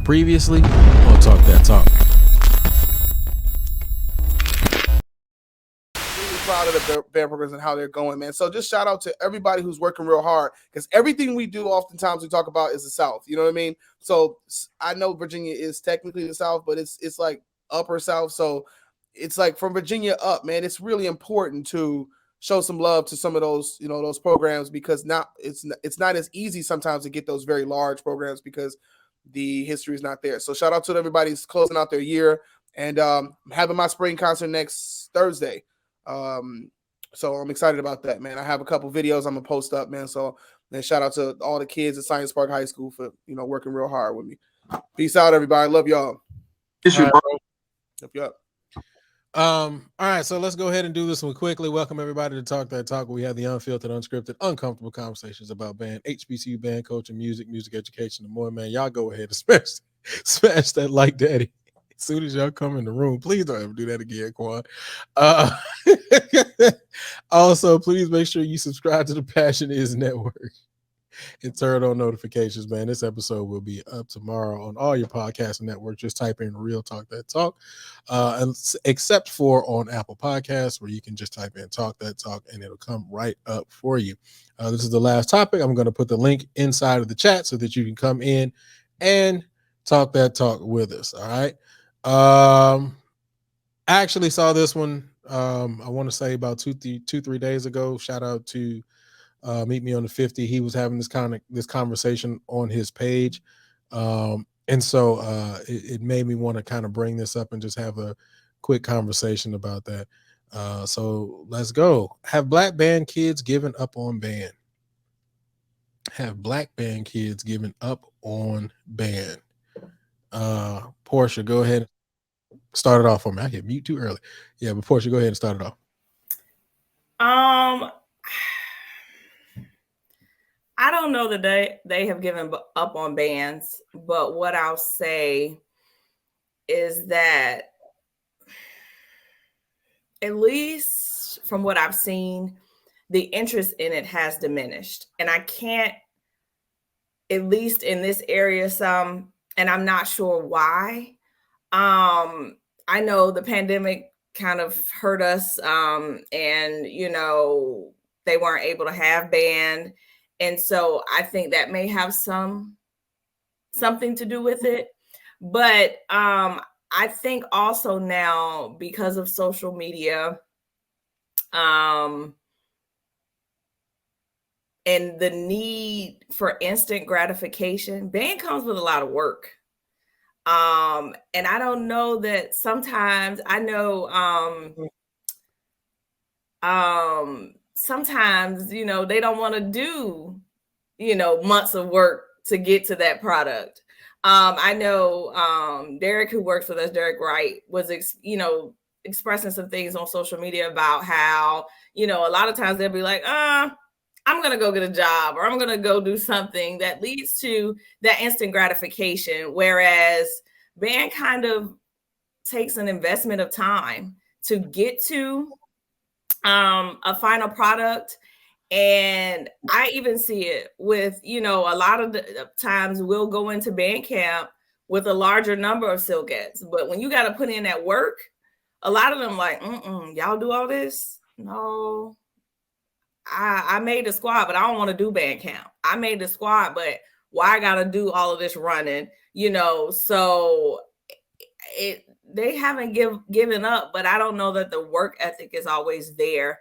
previously on Talk That Talk. Really proud of the band programs and how they're going, man. So just shout out to everybody who's working real hard, because everything we do oftentimes we talk about is the South. You know what I mean? So I know Virginia is technically the South, but it's like upper South. So it's like from Virginia up, man. It's really important to show some love to some of those, you know, those programs, because it's not as easy sometimes to get those very large programs because the history is not there. So shout out to everybody who's closing out their year, and having my spring concert next Thursday. So I'm excited about that, man. I have a couple videos I'm gonna post up, man. So then shout out to all the kids at Science Park High School for, you know, working real hard with me. Peace out, everybody. Love y'all. Issue, bro. Yep. All right, so let's go ahead and do this one quickly. Welcome everybody to Talk That Talk. We have the unfiltered, unscripted, uncomfortable conversations about band, HBCU band coaching, music education, and more. Man, y'all go ahead and smash that like daddy as soon as y'all come in the room. Please don't ever do that again, Quan. Also, please make sure you subscribe to the Passion Is Network and turn on notifications, man. This episode will be up tomorrow on all your podcast networks. Just type in Real Talk That Talk, and except for on Apple Podcasts, where you can just type in Talk That Talk and it'll come right up for you. This is the last topic. I'm going to put the link inside of the chat so that you can come in and talk that talk with us. All right. I actually saw this one. I want to say about 2-3 days ago. Shout out to Meet Me on the 50. He was having this conversation on his page, and so it made me want to kind of bring this up and just have a quick conversation about that. So let's go. Have black band kids given up on band? Have black band kids given up on band? Portia, go ahead and start it off for me. I hit mute too early. Yeah, but Portia, go ahead and start it off. I don't know that they have given up on bands, but what I'll say is that, at least from what I've seen, the interest in it has diminished. And I can't, at least in this area, and I'm not sure why. I know the pandemic kind of hurt us, and, you know, they weren't able to have band. And so I think that may have something to do with it. But I think also now, because of social media, and the need for instant gratification, band comes with a lot of work. And I don't know that sometimes, I know sometimes, you know, they don't want to do, you know, months of work to get to that product. I know Derek, who works with us, Derek Wright, was, expressing some things on social media about how, you know, a lot of times they'll be like, I'm going to go get a job, or I'm going to go do something that leads to that instant gratification. Whereas band kind of takes an investment of time to get to a final product. And I even see it with, you know, a lot of the times we'll go into band camp with a larger number of silhouettes, but when you got to put in that work, a lot of them like, y'all do all this? No, I made the squad, but I don't want to do band camp. I made the squad, but why I got to do all of this running, you know? So they haven't given up, but I don't know that the work ethic is always there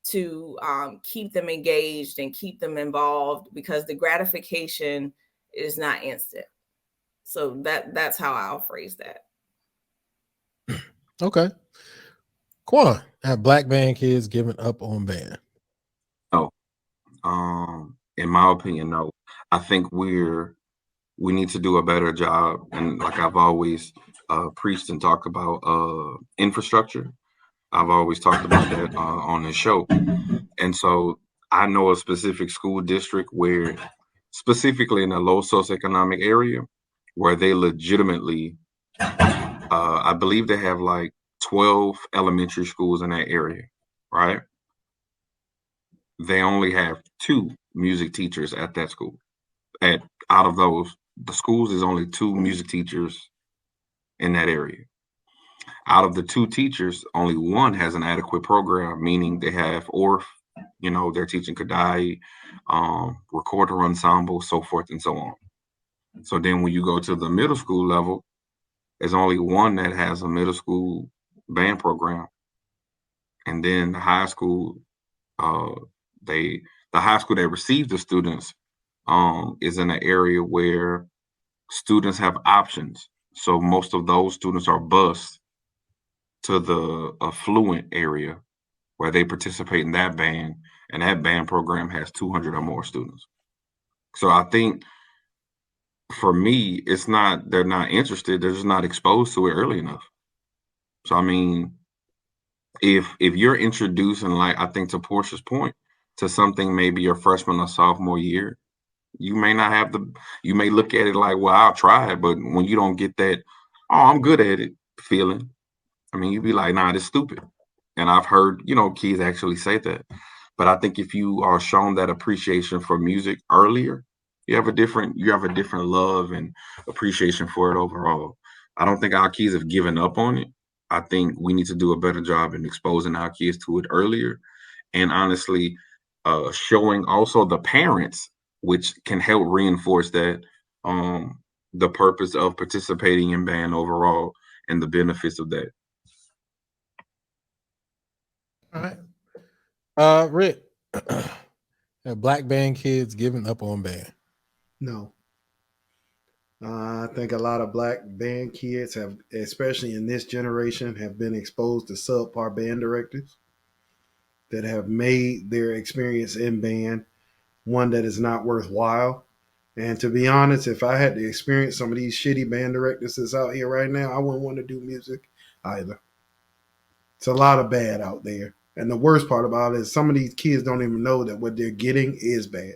to keep them engaged and keep them involved, because the gratification is not instant. So that's how I'll phrase that. Okay. Quan, have black band kids given up on band? No. In my opinion, no. I think we need to do a better job. And like I've always preached and talked about infrastructure. I've always talked about that on this show. And so I know a specific school district where, specifically in a low socioeconomic area, where they legitimately, I believe they have like 12 elementary schools in that area, right? They only have 2 music teachers at that school, out of those the schools is only 2 music teachers in that area. Out of the 2 teachers, only 1 has an adequate program, meaning they have ORF, they're teaching Kadai, recorder ensemble, so forth and so on. So then when you go to the middle school level, there's only 1 that has a middle school band program. And then the high school, the high school that receives the students is in an area where students have options. So most of those students are bused to the affluent area where they participate in that band, and that band program has 200 or more students. So I think for me, it's not they're not interested, they're just not exposed to it early enough. So I mean, if you're introducing, like I think to Portia's point, to something maybe your freshman or sophomore year, you may not have you may look at it like, well, I'll try it, but when you don't get that, oh, I'm good at it feeling, I mean, you'd be like, nah, this is stupid. And I've heard, kids actually say that. But I think if you are shown that appreciation for music earlier, you have a different love and appreciation for it overall. I don't think our kids have given up on it. I think we need to do a better job in exposing our kids to it earlier. And honestly, showing also the parents, which can help reinforce that, the purpose of participating in band overall and the benefits of that. All right. Rick, have black band kids giving up on band? No. I think a lot of black band kids have, especially in this generation, have been exposed to subpar band directors that have made their experience in band one that is not worthwhile. And to be honest, if I had to experience some of these shitty band directors that's out here right now, I wouldn't want to do music either. It's a lot of bad out there. And the worst part about it is some of these kids don't even know that what they're getting is bad.